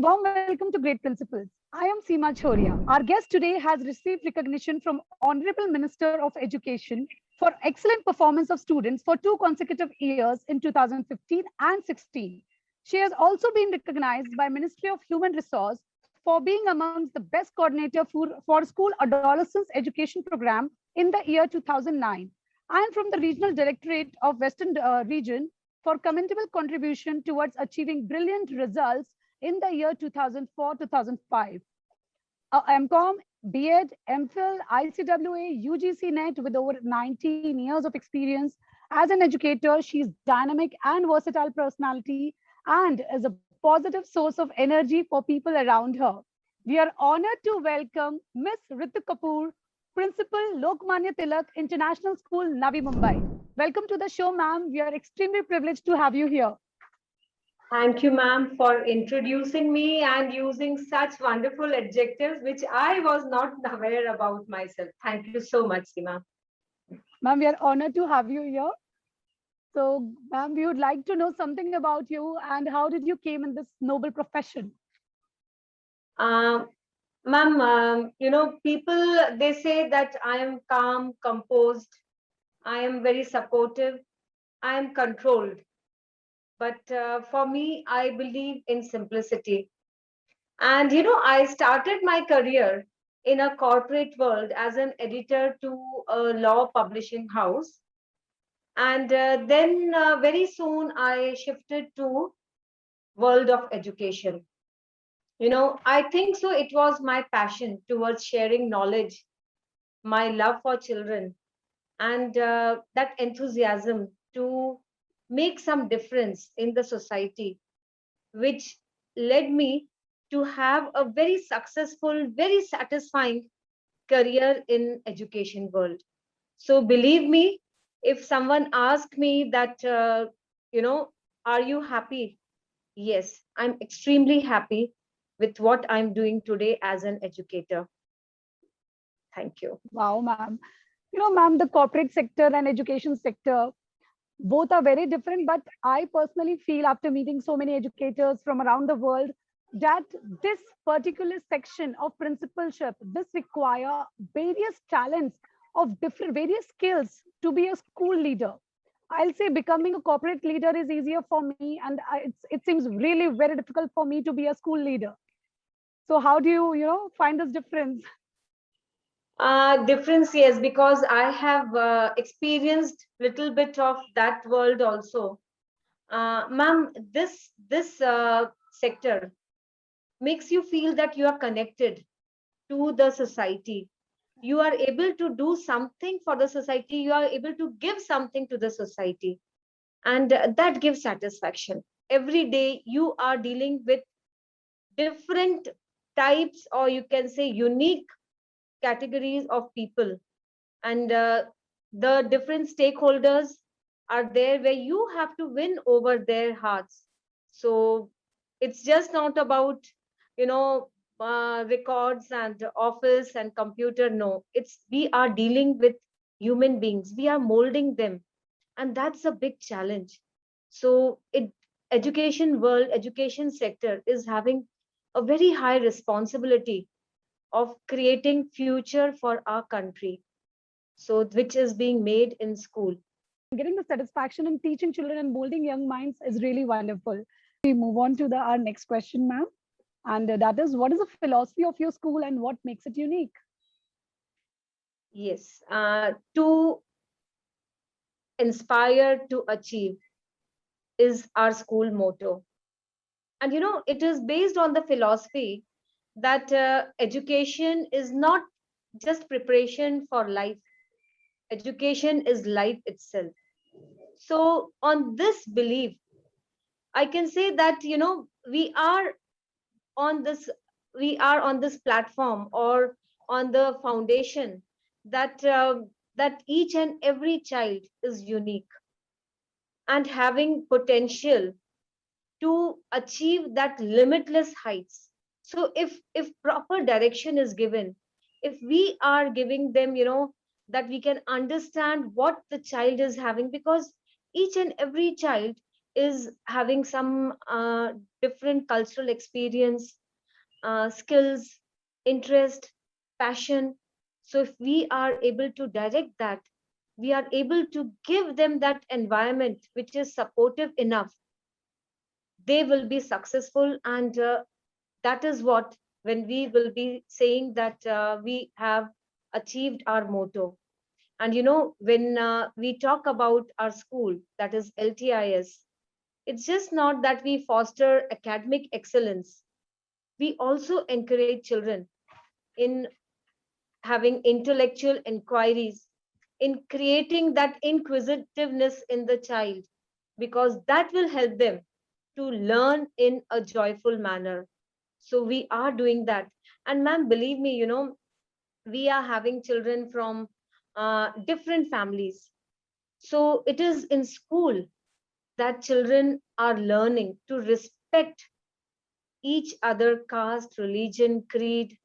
warm welcome to Great Principles. I am Seema Chhoriya. Our guest today has received recognition from Honorable Minister of Education for excellent performance of students for 2 consecutive years in 2015 and 16. She has also been recognized by Ministry of Human Resource for being amongst the best coordinator for school adolescence education program in the year 2009, and from the Regional Directorate of Western Region for commendable contribution towards achieving brilliant results in the year 2004-2005. MCOM, B.Ed, MPhil, ICWA, UGC NET with over 19 years of experience. As an educator, she's dynamic and versatile personality and is a positive source of energy for people around her. We are honored to welcome Miss Ritu Kapur, Principal, Lokmanya Tilak International School, Navi Mumbai. Welcome to the show, ma'am. We are extremely privileged to have you here. Thank you, ma'am, for introducing me and using such wonderful adjectives, which I was not aware about myself. Thank you so much, Seema. Ma'am, we are honored to have you here. So, ma'am, we would like to know something about you and how did you came in this noble profession? Ma'am, people, they say that I am calm, composed, I am very supportive, I am controlled. But for me, I believe in simplicity. And, I started my career in a corporate world as an editor to a law publishing house. And then very soon I shifted to world of education. I think so it was my passion towards sharing knowledge, my love for children, and that enthusiasm to make some difference in the society, which led me to have a very successful, very satisfying career in education world. So believe me, if someone asks me that, are you happy? Yes, I'm extremely happy with what I'm doing today as an educator. Thank you. Wow, ma'am. Ma'am, the corporate sector and education sector, both are very different, but I personally feel after meeting so many educators from around the world that this particular section of principalship, this require various talents of different various skills to be a school leader. I'll say becoming a corporate leader is easier for me, and it seems really very difficult for me to be a school leader. So how do you find this difference? Difference, yes, because I have experienced little bit of that world also. Ma'am, this sector makes you feel that you are connected to the society. You are able to do something for the society. You are able to give something to the society, and that gives satisfaction. Every day you are dealing with different types, or you can say unique categories of people, and the different stakeholders are there where you have to win over their hearts. So it's just not about records and office and computer. No, it's we are dealing with human beings, we are molding them, and that's a big challenge. So it education world, education sector is having a very high responsibility of creating future for our country, so which is being made in school. Getting the satisfaction in teaching children and molding young minds is really wonderful. We move on to our next question, ma'am. And that is, what is the philosophy of your school and what makes it unique? Yes, to inspire to achieve is our school motto. And it is based on the philosophy that education is not just preparation for life, education is life itself. So on this belief, I can say that we are on this we are on this platform, or on the foundation, that that each and every child is unique and having potential to achieve that limitless heights. So if proper direction is given, if we are giving them, that we can understand what the child is having, because each and every child is having some different cultural experience, skills, interest, passion. So if we are able to direct that, we are able to give them that environment which is supportive enough, they will be successful. And that is what, when we will be saying that we have achieved our motto. And when we talk about our school, that is LTIS, it's just not that we foster academic excellence. We also encourage children in having intellectual inquiries, in creating that inquisitiveness in the child, because that will help them to learn in a joyful manner. So we are doing that. And ma'am, believe me, we are having children from different families. So it is in school that children are learning to respect each other caste, religion, creed,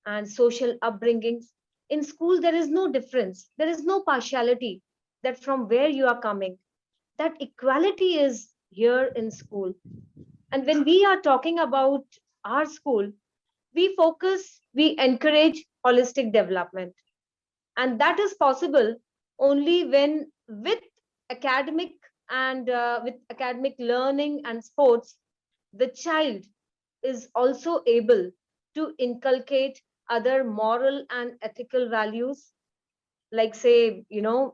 and social upbringings. In school, there is no difference, there is no partiality that from where you are coming. That equality is here in school. And when we are talking about our school, we encourage holistic development. And that is possible only when, with academic learning and sports, the child is also able to inculcate other moral and ethical values, like, say,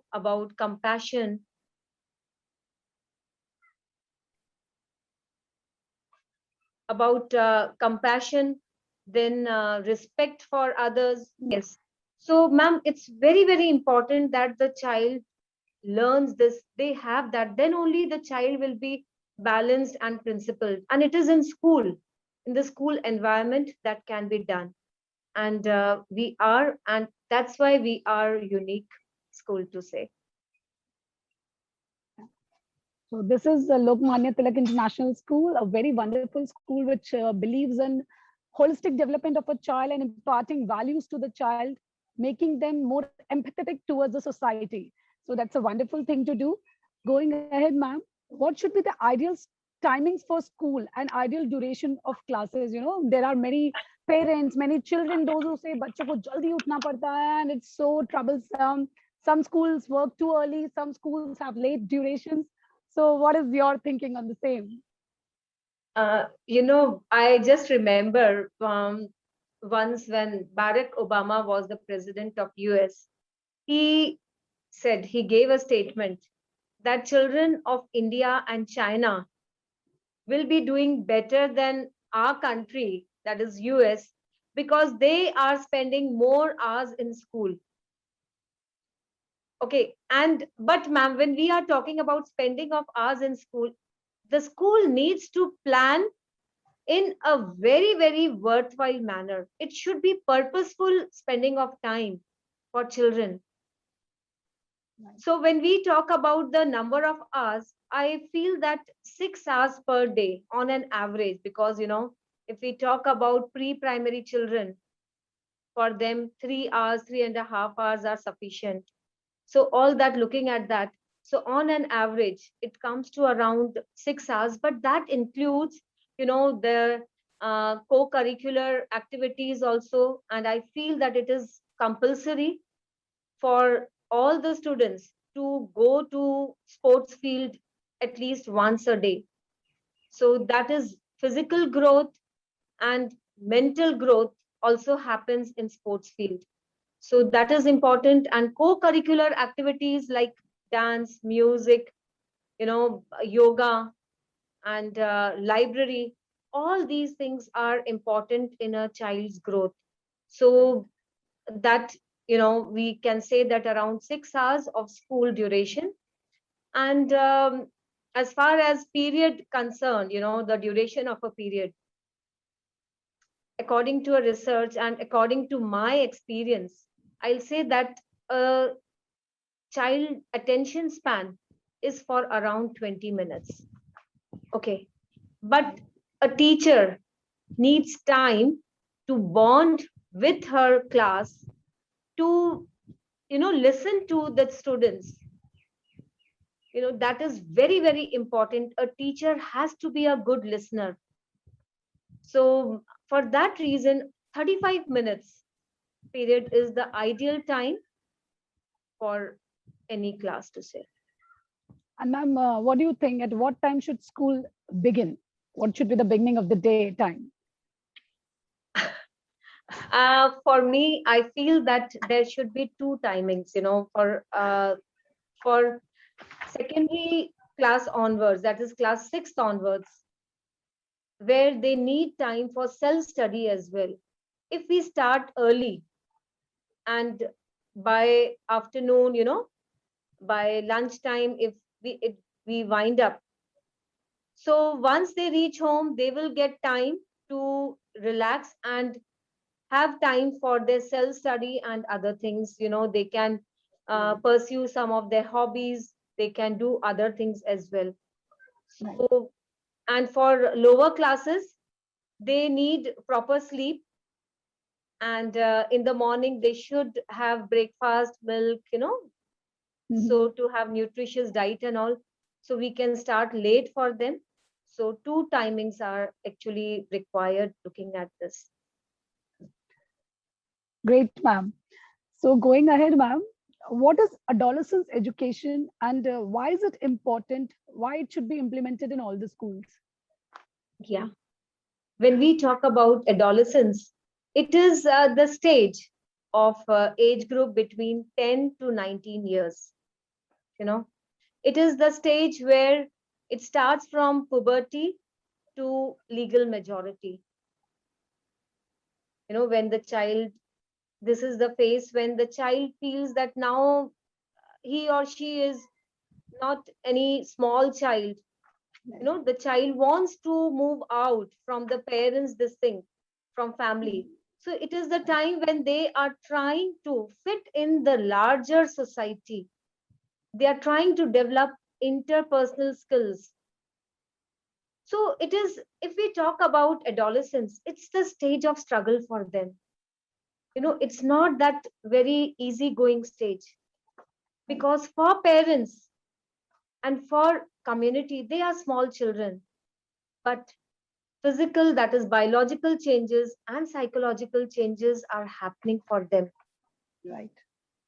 about compassion, then respect for others. Yes. So, ma'am, it's very, very important that the child learns this, they have that, then only the child will be balanced and principled. And it is in school, in the school environment, that can be done. And and that's why we are unique school to say. So this is Lokmanya Tilak International School, a very wonderful school which believes in holistic development of a child and imparting values to the child, making them more empathetic towards the society. So that's a wonderful thing to do. Going ahead, ma'am, what should be the ideal timings for school and ideal duration of classes? There are many parents, many children, those who say, "Bachche ko jaldi utna padta hai," and it's so troublesome. Some schools work too early, some schools have late durations. So what is your thinking on the same? I just remember once when Barack Obama was the president of US, he he gave a statement that children of India and China will be doing better than our country, that is US, because they are spending more hours in school. Okay, and but ma'am, when we are talking about spending of hours in school, the school needs to plan in a very, very worthwhile manner. It should be purposeful spending of time for children. Right. So when we talk about the number of hours, I feel that 6 hours per day on an average, because if we talk about pre-primary children, for them 3 hours, 3.5 hours are sufficient. So all that, looking at that, so on an average, it comes to around 6 hours, but that includes, the co-curricular activities also. And I feel that it is compulsory for all the students to go to sports field at least once a day. So that is physical growth, and mental growth also happens in sports field. So that is important. And co-curricular activities like dance, music, yoga, and library, all these things are important in a child's growth. So that, we can say that around 6 hours of school duration. And as far as period concerned, the duration of a period, according to a research and according to my experience, I'll say that a child attention span is for around 20 minutes. Okay. But a teacher needs time to bond with her class, to, listen to the students, That is very, very important. A teacher has to be a good listener. So for that reason, 35 minutes period is the ideal time for any class to say. And ma'am, what do you think? At what time should school begin? What should be the beginning of the day time? For me, I feel that there should be two timings, for secondary class onwards, that is class 6 onwards, where they need time for self study as well. If we start early and by afternoon, by lunchtime, if we wind up, so once they reach home, they will get time to relax and have time for their self study and other things. They can Right. pursue some of their hobbies, they can do other things as well. Right. So, and for lower classes, they need proper sleep, and in the morning they should have breakfast, milk, Mhm. so to have nutritious diet and all. So we can start late for them. So two timings are actually required looking at this. Great, ma'am. So going ahead, ma'am, what is adolescence education and why is it important? Why it should be implemented in all the schools? Yeah. When we talk about adolescence, it is the stage of age group between 10 to 19 years. You know, it is the stage where it starts from puberty to legal majority. When the child, this is the phase when the child feels that now he or she is not any small child. Right. The child wants to move out from the parents, this thing, from family. So it is the time when they are trying to fit in the larger society. They are trying to develop interpersonal skills. So it is, if we talk about adolescence, it's the stage of struggle for them. It's not that very easy going stage, Right. because for parents and for community, they are small children, but physical, that is biological changes and psychological changes are happening for them. Right.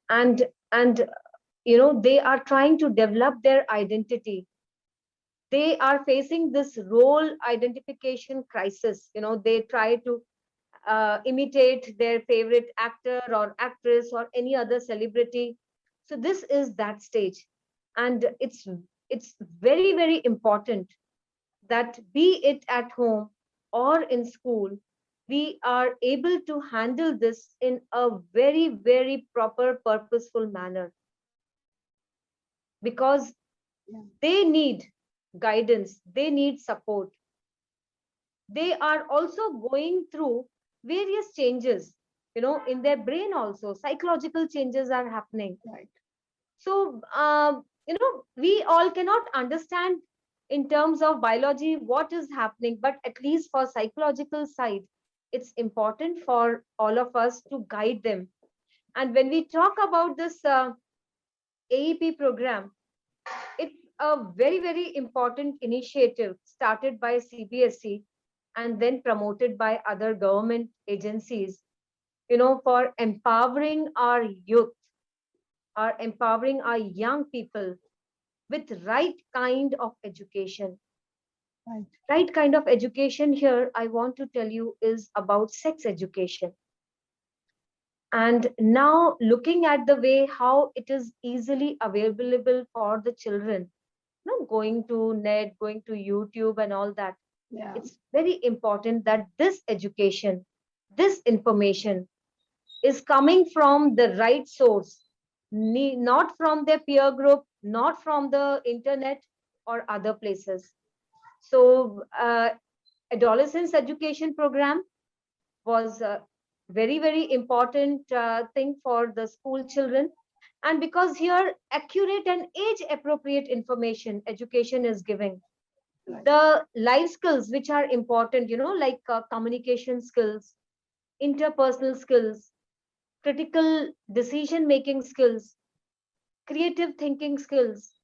And they are trying to develop their identity. They are facing this role identification crisis. They try to imitate their favorite actor or actress or any other celebrity. So this is that stage, and it's very, very important that, be it at home or in school, we are able to handle this in a very, very proper, purposeful manner, because Yeah. they need guidance, they need support. They are also going through various changes, in their brain also. Psychological changes are happening. Right. So, we all cannot understand in terms of biology what is happening, but at least for psychological side, it's important for all of us to guide them. And when we talk about this AEP program, it's a very, very important initiative started by CBSE and then promoted by other government agencies, for empowering our youth, are empowering our young people with right kind of education. Right. Right kind of education here, I want to tell you, is about sex education. And now looking at the way how it is easily available for the children, going to net, going to YouTube and all that, Yeah. it's very important that this education, this information is coming from the right source, not from their peer group, not from the internet or other places. So, adolescence education program was a very, very important thing for the school children. And because here accurate and age appropriate information education is giving, Right. the life skills which are important, like communication skills, interpersonal skills, critical decision making skills, creative thinking skills,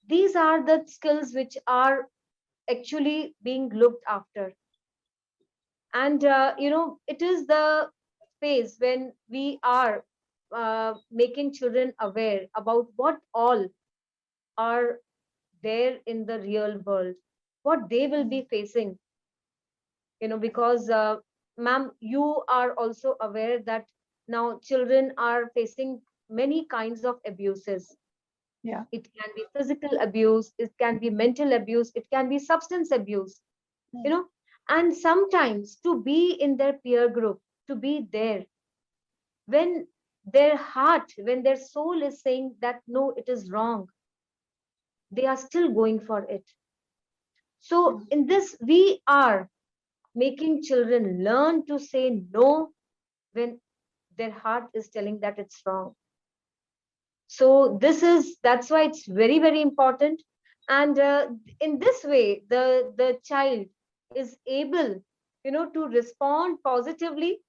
These are the skills which are actually being looked after. And it is the phase when we are making children aware about what all are there in the real world, what they will be facing. Because ma'am, you are also aware that now children are facing many kinds of abuses. Yeah. It can be physical abuse, it can be mental abuse, it can be substance abuse, you know and sometimes to be in their peer group, to be there when their heart, when their soul is saying that no, it is wrong, they are still going for it. So in this, we are making children learn to say no when their heart is telling that it's wrong. So that's why it's very, very important. And in this way, the child is able, to respond positively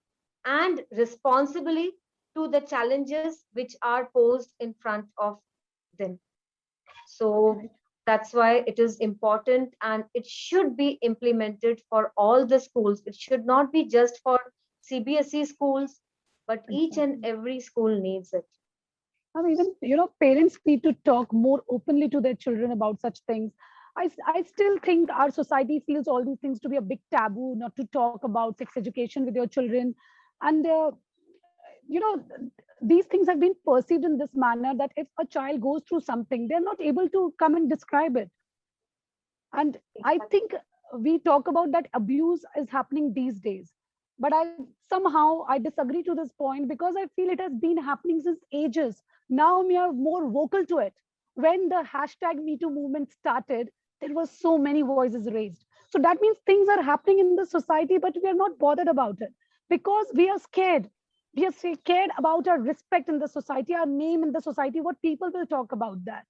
and responsibly to the challenges which are posed in front of them. So Right. that's why it is important, and it should be implemented for all the schools. It should not be just for CBSE schools, but each and Exactly. every school needs it. And even, parents need to talk more openly to their children about such things. I still think our society feels all these things to be a big taboo, not to talk about sex education with your children. And, these things have been perceived in this manner that if a child goes through something, they're not able to come and describe it. And I think we talk about that abuse is happening these days. But I disagree to this point because I feel it has been happening since ages. Now we are more vocal to it. When the hashtag Me Too movement started, there were so many voices raised. So that means things are happening in the society, but we are not bothered about it because we are scared. We are scared about our respect in the society, our name in the society, what people will talk about that.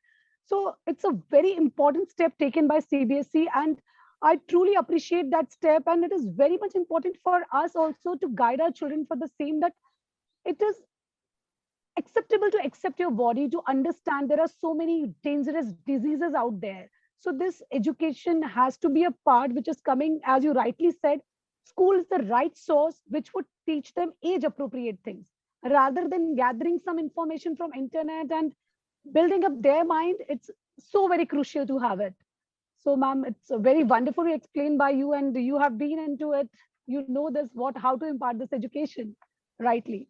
So it's a very important step taken by CBSE, and I truly appreciate that step. And it is very much important for us also to guide our children for the same, that it is acceptable to accept your body, to understand there are so many dangerous diseases out there. So this education has to be a part which is coming, as you rightly said. School is the right source which would teach them age appropriate things rather than gathering some information from internet and building up their mind. It's so very crucial to have it. So ma'am, it's very wonderfully explained by you, and you have been into it. You know this, what, how to impart this education rightly.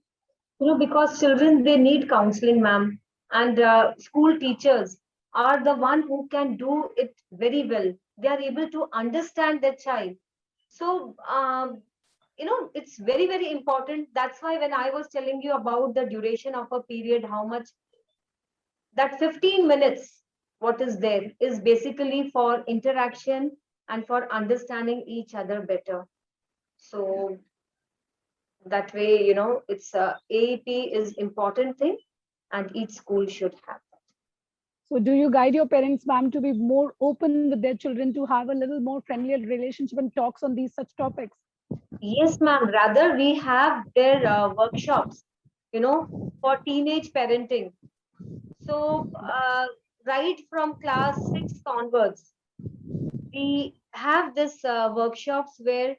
Because children, they need counseling, ma'am, and school teachers are the one who can do it very well. They are able to understand their child. So it's very, very important. That's why when I was telling you about the duration of a period, how much, that 15 minutes what is there is basically for interaction and for understanding each other better. So that way, it's AEP is important thing, and each school should have that. So do you guide your parents, ma'am, to be more open with their children, to have a little more friendlier relationship and talks on these such topics? Yes, ma'am. Rather, we have their workshops, for teenage parenting. So, right from class 6 onwards, we have this workshops where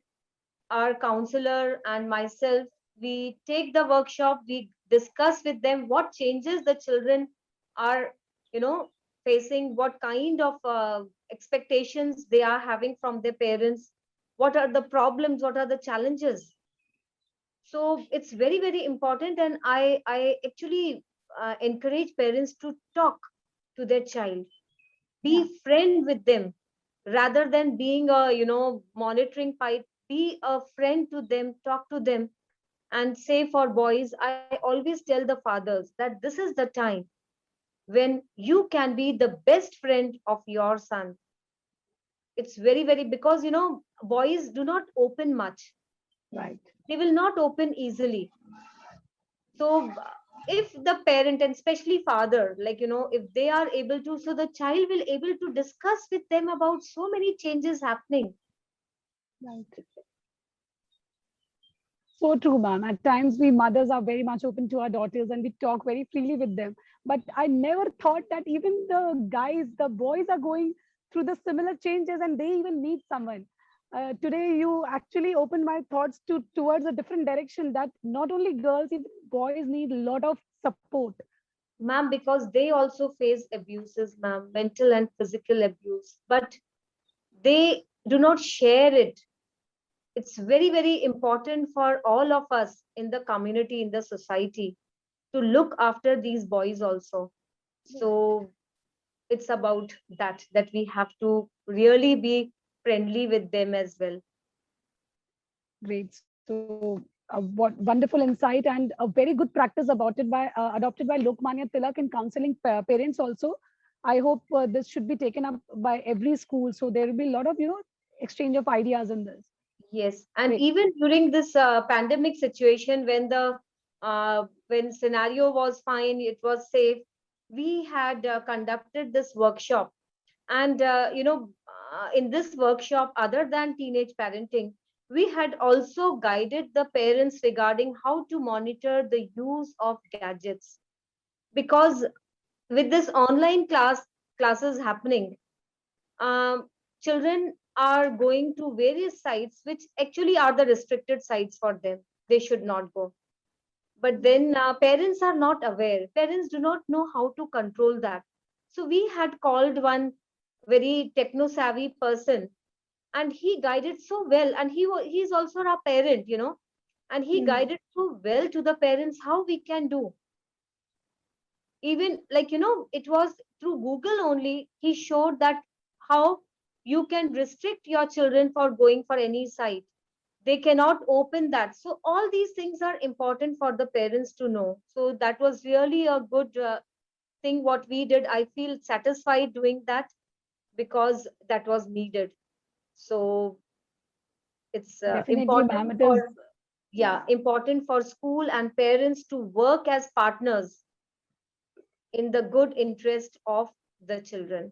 our counselor and myself, we take the workshop, we discuss with them what changes the children are, you know, facing, what kind of expectations they are having from their parents, what are the problems, what are the challenges. So it's very, very important, and I actually encourage parents to talk to their child, Yeah. be friend with them rather than being a monitoring pipe. Be a friend to them, talk to them. And say, for boys, I always tell the fathers that this is the time when you can be the best friend of your son. It's very, very, because boys do not open much, Right. they will not open easily. So if the parent, and especially father, like, if they are able to, so the child will able to discuss with them about so many changes happening. Right. So true, ma'am. At times, we mothers are very much open to our daughters and we talk very freely with them. But I never thought that even the guys, the boys are going through the similar changes and they even need someone. Today, you actually opened my thoughts towards a different direction, that not only girls, even boys need a lot of support. Ma'am, because they also face abuses, ma'am, mental and physical abuse, but they do not share it. It's very, very important for all of us in the community, in the society, to look after these boys also. So it's about that we have to really be friendly with them as well. Great. So, what wonderful insight and a very good practice adopted by Lokmanya Tilak in counseling parents also. I hope this should be taken up by every school. So there will be a lot of exchange of ideas in this. Yes, and Great. even during this pandemic situation, when the when scenario was fine, it was safe. We had conducted this workshop, and in this workshop, other than teenage parenting, we had also guided the parents regarding how to monitor the use of gadgets, because with this online classes happening, um, children are going to various sites which actually are the restricted sites for them. They should not go. But then parents are not aware. Parents do not know how to control that. So we had called one very techno savvy person, and he guided so well. And he's also our parent, and he Hmm. guided so well to the parents how we can do. Even, like, it was through Google only. He showed that how you can restrict your children for going for any site. They cannot open that. So all these things are important for the parents to know. So that was really a good thing what we did. I feel satisfied doing that, because that was needed. So it's Definitely, important ma'am. It is. for, yeah, Yeah. important for school and parents to work as partners in the good interest of the children.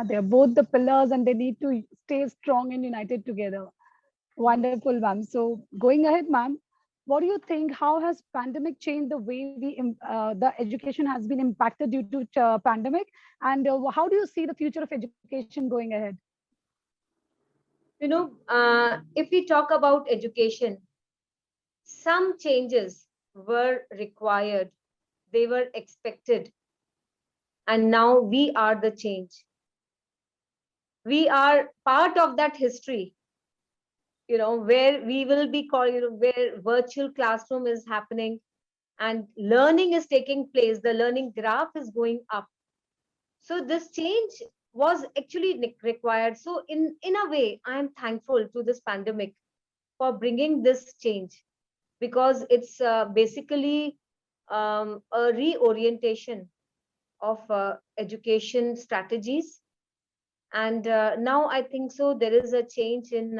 They're both the pillars, and they need to stay strong and united together. Yes. Wonderful, ma'am. So going ahead, ma'am, what do you think? How has pandemic changed the way the education has been impacted due to pandemic? And how do you see the future of education going ahead? If we talk about education, some changes were required, they were expected, and now we are the change. We are part of that history, where we will be called, where virtual classroom is happening and learning is taking place, the learning graph is going up. So this change was actually required. So in a way, I am thankful to this pandemic for bringing this change, because it's basically a reorientation of education strategies. And now I think so there is a change in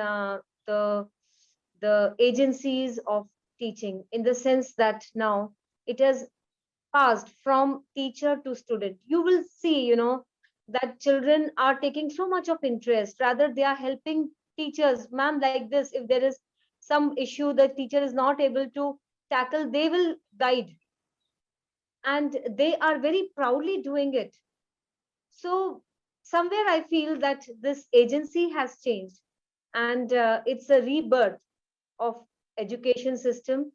the the agencies of teaching, in the sense that now it has passed from teacher to student. You will see, that children are taking so much of interest, rather they are helping teachers. Ma'am, like this, if there is some issue the teacher is not able to tackle, they will guide, and they are very proudly doing it. So somewhere I feel that this agency has changed, and it's a rebirth of education system.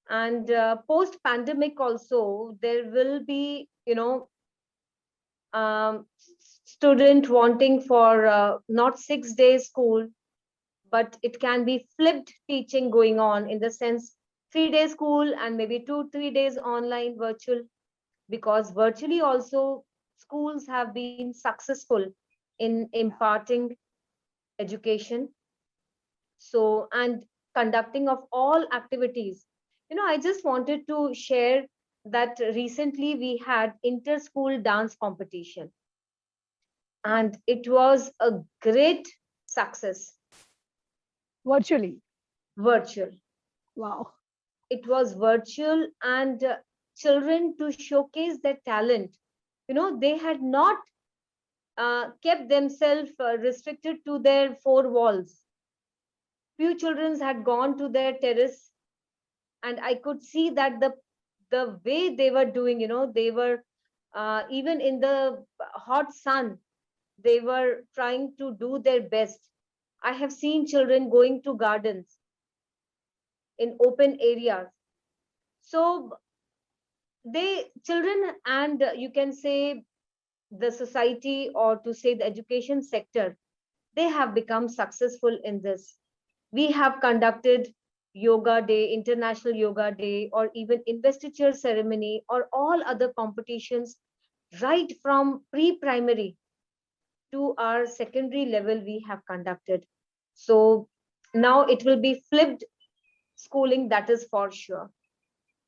And post pandemic also, there will be, student wanting for not 6 days school, but it can be flipped teaching going on, in the sense 3 days school and maybe 2 3 days online virtual, because virtually also schools have been successful in imparting education. So, and conducting of all activities. I just wanted to share that recently we had inter school dance competition, and it was a great success. Virtually. Virtual, Wow. it was virtual, and children to showcase their talent. They had not kept themselves restricted to their four walls. Few children had gone to their terrace, and I could see that the the way they were doing, they were even in the hot sun, they were trying to do their best. I have seen children going to gardens in open areas. So they children and you can say the society, or to say the education sector, they have become successful in this. We have conducted yoga day, international yoga day, or even investiture ceremony, or all other competitions, right from pre-primary to our secondary level we have conducted. So now it will be flipped schooling, that is for sure.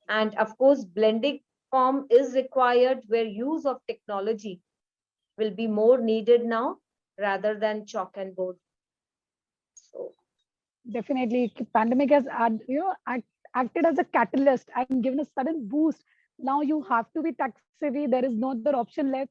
And of course, blending form is required, where use of technology will be more needed now rather than chalk and board. So Definitely, pandemic has acted as a catalyst and given a sudden boost. Now you have to be tech savvy. There is no other option left.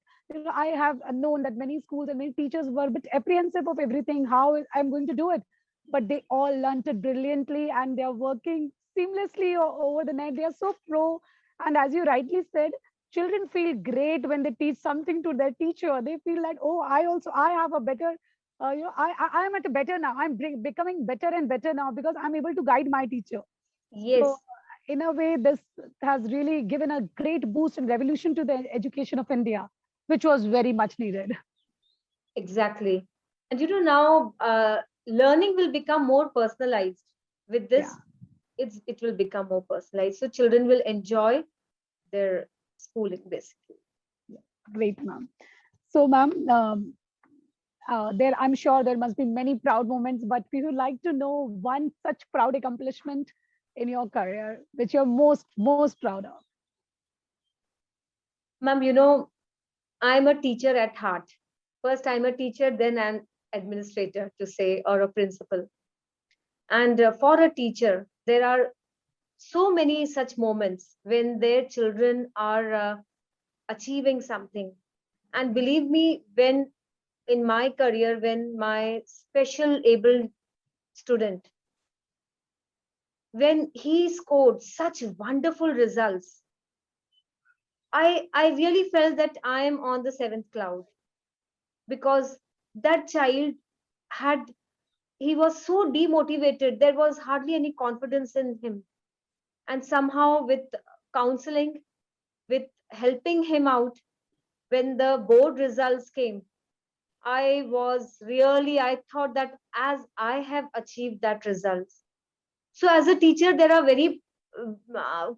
I have known that many schools and many teachers were a bit apprehensive of everything. I'm going to do it, but they all learned it brilliantly, and they are working seamlessly over the net. They are so pro, and as you rightly said, children feel great when they teach something to their teacher. They feel like, oh, I have a better I am at a better now. Becoming better and better now because I'm able to guide my teacher. So, yes, in a way, this has really given a great boost and revolution to the education of India, which was very much needed. exactly. And now learning will become more personalized. With Yeah, this, it will become more personalized. So children will enjoy their schooling basically. great, ma'am. So, ma'am, there I'm sure there must be many proud moments, but we would like to know one such proud accomplishment in your career which you're most proud of. Ma'am, I'm a teacher at heart. First, I'm a teacher, then an administrator, to say, or a principal. And for a teacher, there are so many such moments when their children are achieving something. And believe me, when in my career, when my special able student, when he scored such wonderful results, I really felt that I am on the seventh cloud, because that child had he was so demotivated, there was hardly any confidence in him. And somehow, with counseling, with helping him out, when the board results came, I thought that as I have achieved that results. So as a teacher, there are very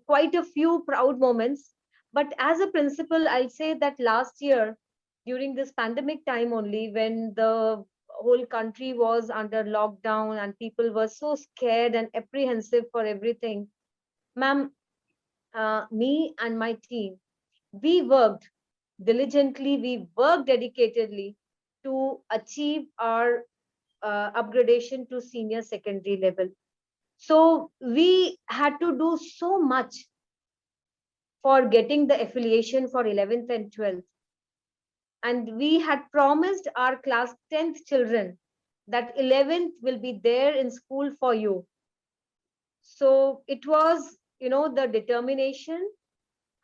quite a few proud moments. But as a principal, I'll say that last year, during this pandemic time only, when the whole country was under lockdown and people were so scared and apprehensive for everything, ma'am, me and my team, we worked diligently, we worked dedicatedly to achieve our upgradation to senior secondary level. So we had to do so much for getting the affiliation for 11th and 12th. And we had promised our class 10th children that 11th will be there in school for you. So it was, the determination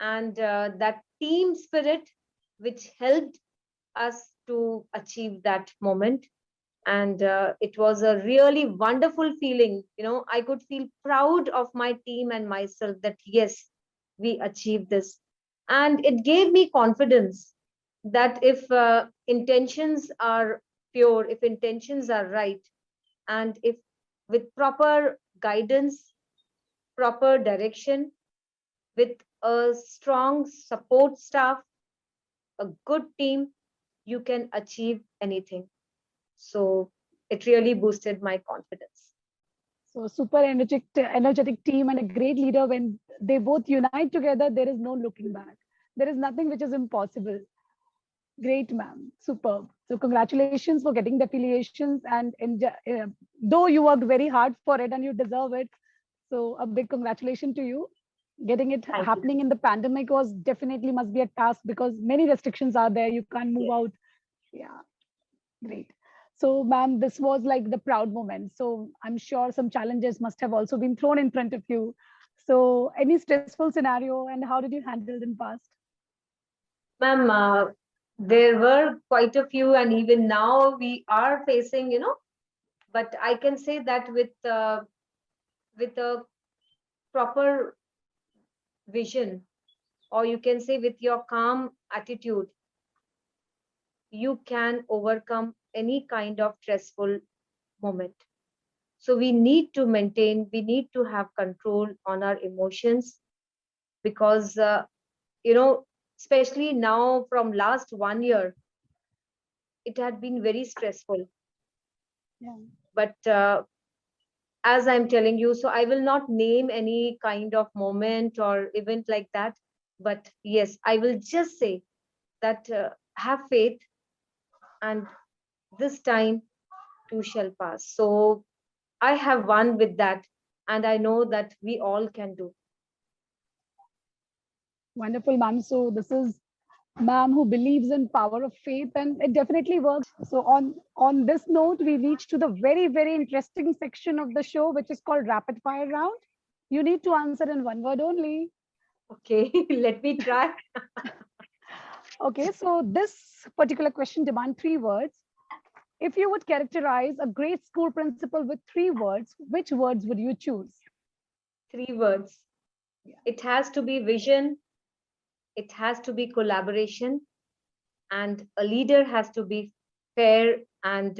and that team spirit which helped us to achieve that moment. And it was a really wonderful feeling. I could feel proud of my team and myself that yes, we achieved this. And it gave me confidence that if intentions are pure, if intentions are right, and if with proper guidance, proper direction, with a strong support staff, a good team, you can achieve anything. So it really boosted my confidence. So super energetic team and a great leader. When they both unite together, there is no looking back. There is nothing which is impossible. Great, ma'am. Superb. So congratulations for getting the affiliations, and though you worked very hard for it and you deserve it, so a big congratulations to you. Getting it Thank you. happening in the pandemic was definitely must be a task because many restrictions are there. You can't move Yes. out. Yeah, great. So, ma'am, this was like the proud moment. So I'm sure some challenges must have also been thrown in front of you. So any stressful scenario and how did you handle it in past? Ma'am, there were quite a few, and even now we are facing, but I can say that with a proper vision, or you can say with your calm attitude, you can overcome any kind of stressful moment. So we need to have control on our emotions, because you know especially now from last 1 year, it had been very stressful. Yeah. But as I'm telling you, so I will not name any kind of moment or event like that, but yes, I will just say that have faith, and this time too shall pass. So I have won with that, and I know that we all can do. Wonderful, ma'am. So this is ma'am who believes in power of faith, and it definitely works. So on this note, we reach to the very interesting section of the show, which is called rapid fire round. You need to answer in one word only. Okay, let me try. Okay, so this particular question demands three words. If you would characterize a great school principal with three words, which words would you choose? Three words. Yeah. It has to be vision, it has to be collaboration, and a leader has to be fair and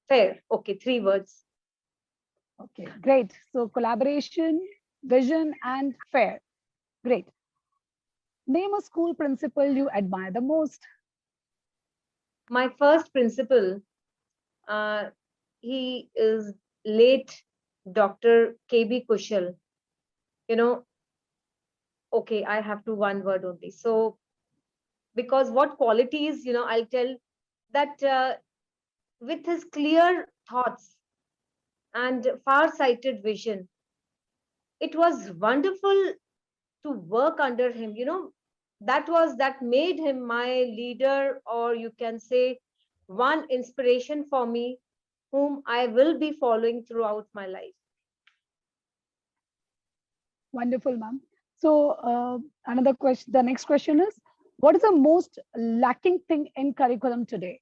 fair. Okay, three words. Okay, great. So collaboration, vision, and fair. Great. Name a school principal you admire the most. My first principal, uh, he is late Dr. KB Kushal. You know, okay, I have to one word only. So, because what qualities, I'll tell that with his clear thoughts and far-sighted vision, it was wonderful to work under him. That made him my leader, or you can say one inspiration for me, whom I will be following throughout my life. Wonderful, ma'am. So another question, the next question is, what is the most lacking thing in curriculum today?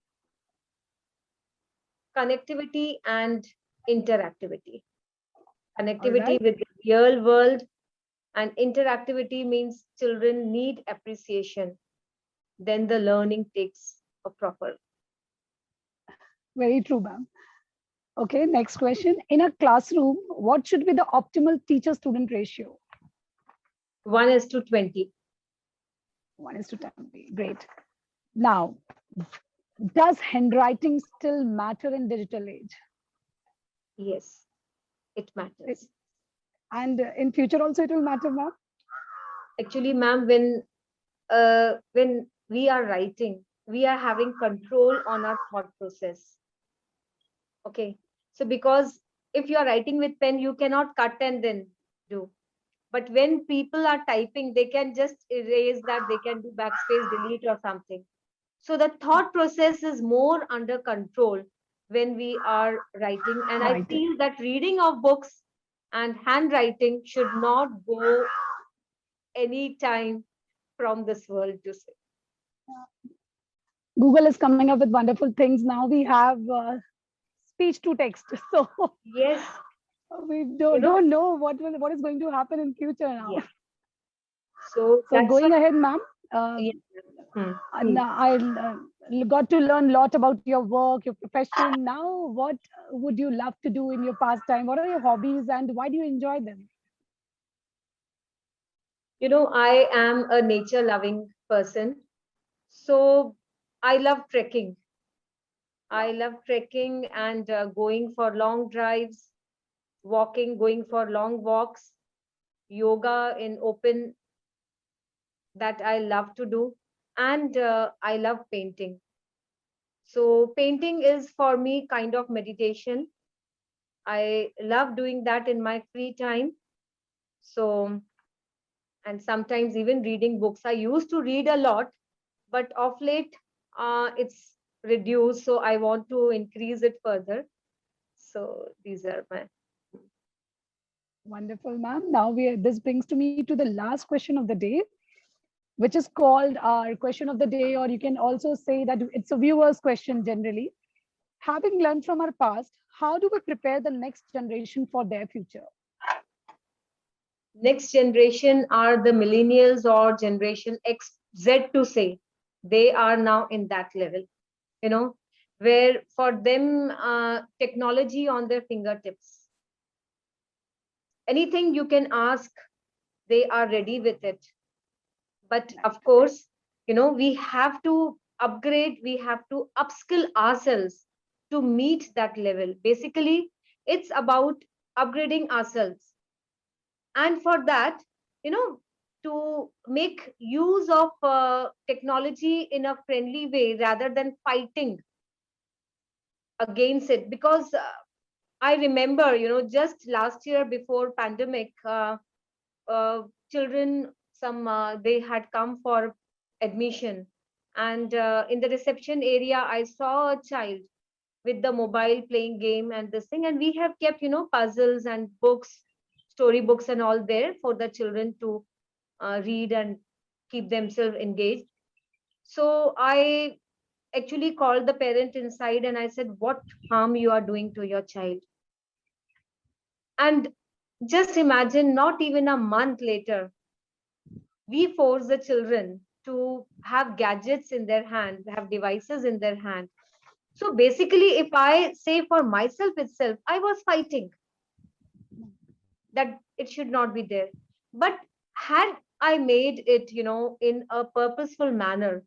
Connectivity and interactivity. All Connectivity right. with the real world, and interactivity means children need appreciation. Then the learning takes a proper. Very true, ma'am. Okay, next question. In a classroom, what should be the optimal teacher-student ratio? 1:20. 1:10. Great. Now, does handwriting still matter in digital age? Yes, it It- matters. And in future also it will matter, ma'am? Actually, ma'am, when we are writing, we are having control on our thought process. Okay, so because if you are writing with pen, you cannot cut and then do. But when people are typing, they can just erase that, they can do backspace delete or something. So the thought process is more under control when we are writing. And I Writing. feel that reading of books and handwriting should not go any time from this world to say. Google is coming up with wonderful things. Now we have speech to text. So Yes, we you know, don't know what is going to happen in future now. yeah. So So that's why, going ahead, ma'am, yeah. Hmm, and please. I got to learn a lot about your work, your profession. Now, what would you love to do in your pastime? What are your hobbies, and why do you enjoy them? I am a nature loving person. So I love trekking. I Wow, love trekking and going for long drives, walking, going for long walks, yoga in open, that I love to do. And I love painting. So painting is for me kind of meditation. I love doing that in my free time. So, and sometimes even reading books. I used to read a lot, but of late it's reduced. So I want to increase it further. So these are my. Wonderful, ma'am. Now this brings to me to the last question of the day, which is called our question of the day, or you can also say that it's a viewer's question generally. Having learned from our past, how do we prepare the next generation for their future? Next generation are the millennials or generation X, Z to say. They are now in that level, you know, where for them, technology on their fingertips. Anything you can ask, they are ready with it. But of course, we have to upgrade, we have to upskill ourselves to meet that level. Basically, it's about upgrading ourselves. And for that, you know to make use of technology in a friendly way rather than fighting against it. Because I remember, just last year before pandemic, uh, children, some they had come for admission, and in the reception area I saw a child with the mobile playing game and this thing, and we have kept puzzles and books, storybooks and all there for the children to read and keep themselves engaged. So I actually called the parent inside and I said, what harm you are doing to your child? And just imagine, not even a month later, we force the children to have gadgets in their hand, have devices in their hand. So basically, if I say for myself itself, I was fighting that it should not be there. But had I made it, in a purposeful manner,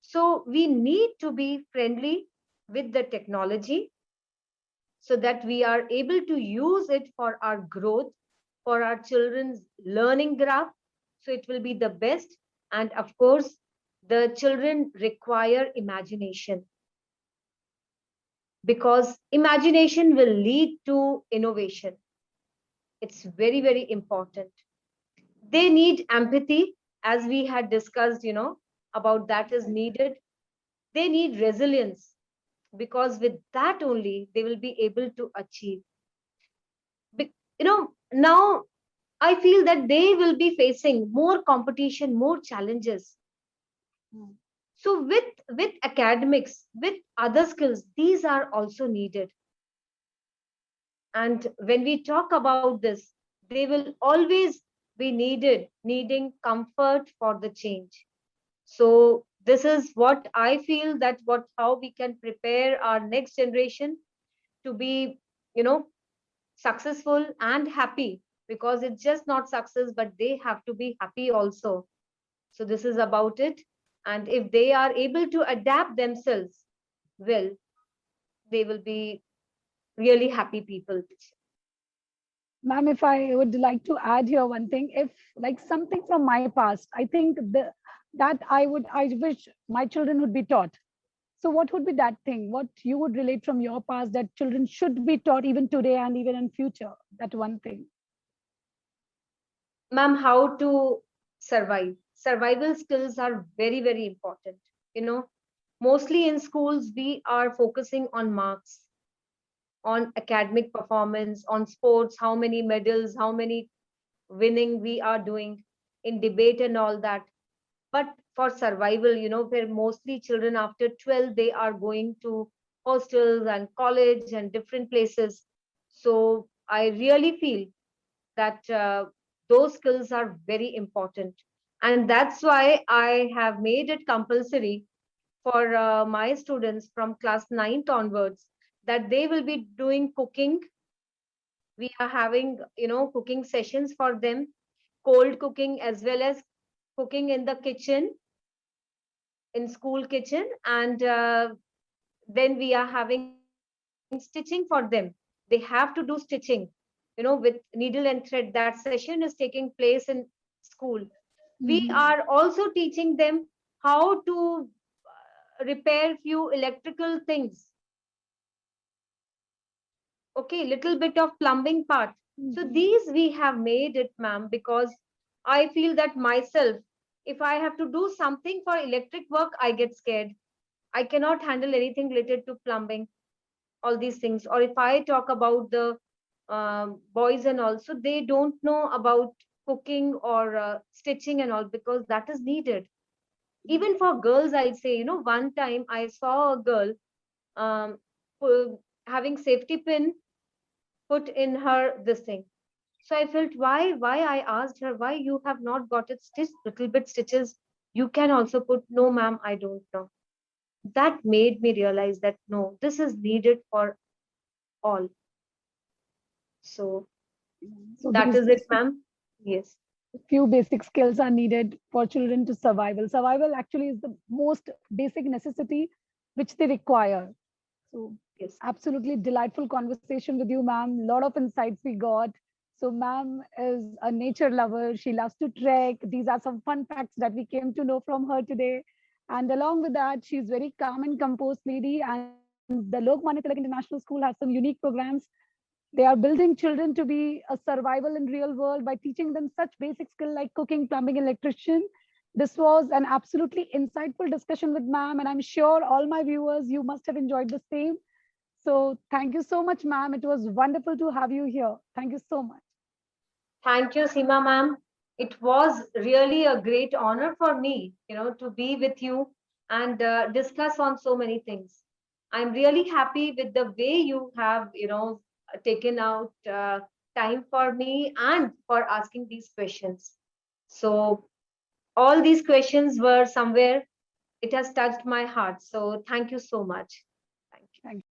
so we need to be friendly with the technology so that we are able to use it for our growth, for our children's learning graph. So it will be the best. And of course, the children require imagination, because imagination will lead to innovation. It's very, very important. They need empathy, as we had discussed, about that is needed. They need resilience, because with that only they will be able to achieve. Now I feel that they will be facing more competition, more challenges. Mm. So with academics, with other skills, these are also needed. And when we talk about this, they will always be needing comfort for the change. So this is what I feel, that what how we can prepare our next generation to be, you know successful and happy, because it's just not success, but they have to be happy also. So this is about it. And if they are able to adapt themselves well, they will be really happy people. Ma'am, if I would like to add here one thing, if like something from my past, I think that I wish my children would be taught. So what would be that thing? What you would relate from your past that children should be taught even today and even in future? That one thing. Ma'am, how to survive? Survival skills are very, very important. You know, mostly in schools, we are focusing on marks, on academic performance, on sports, how many medals, how many winning we are doing in debate and all that. But for survival, where mostly children after 12, they are going to hostels and college and different places. So I really feel that those skills are very important. And that's why I have made it compulsory for my students from class 9th onwards, that they will be doing cooking. We are having, cooking sessions for them, cold cooking as well as cooking in the kitchen, in school kitchen. And then we are having stitching for them. They have to do stitching, with needle and thread. That session is taking place in school. We Mhm. are also teaching them how to repair few electrical things. Okay, little bit of plumbing part. So Mhm. these we have made it, ma'am, because I feel that myself, if I have to do something for electric work, I get scared. I cannot handle anything related to plumbing, all these things. Or if I talk about the boys and also they don't know about cooking or stitching and all, because that is needed. Even for girls, I'd say, one time I saw a girl um, having safety pin put in her this thing. So I felt, why I asked her, why you have not got it stitched, little bit stitches. You can also put, no, ma'am, I don't know. That made me realize that no, this is needed for all. So So that these is it, ma'am. Yes, few basic skills are needed for children to survival. Survival actually is the most basic necessity which they require. So yes. absolutely delightful conversation with you, ma'am. A lot of insights we got. So ma'am is a nature lover. She loves to trek. These are some fun facts that we came to know from her today. And along with that, she's very calm and composed lady. And the Lokmanya Tilak International School has some unique programs. They are building children to be a survival in real world by teaching them such basic skill like cooking, plumbing, electrician. This was an absolutely insightful discussion with ma'am, and I'm sure all my viewers, you must have enjoyed the same. So thank you so much, ma'am. It was wonderful to have you here. Thank you so much. Thank you, Seema ma'am. It was really a great honor for me, to be with you and discuss on so many things. I'm really happy with the way you have, taken out time for me and for asking these questions. So all these questions were somewhere, it has touched my heart. So thank you so much. Thank you. Thank you.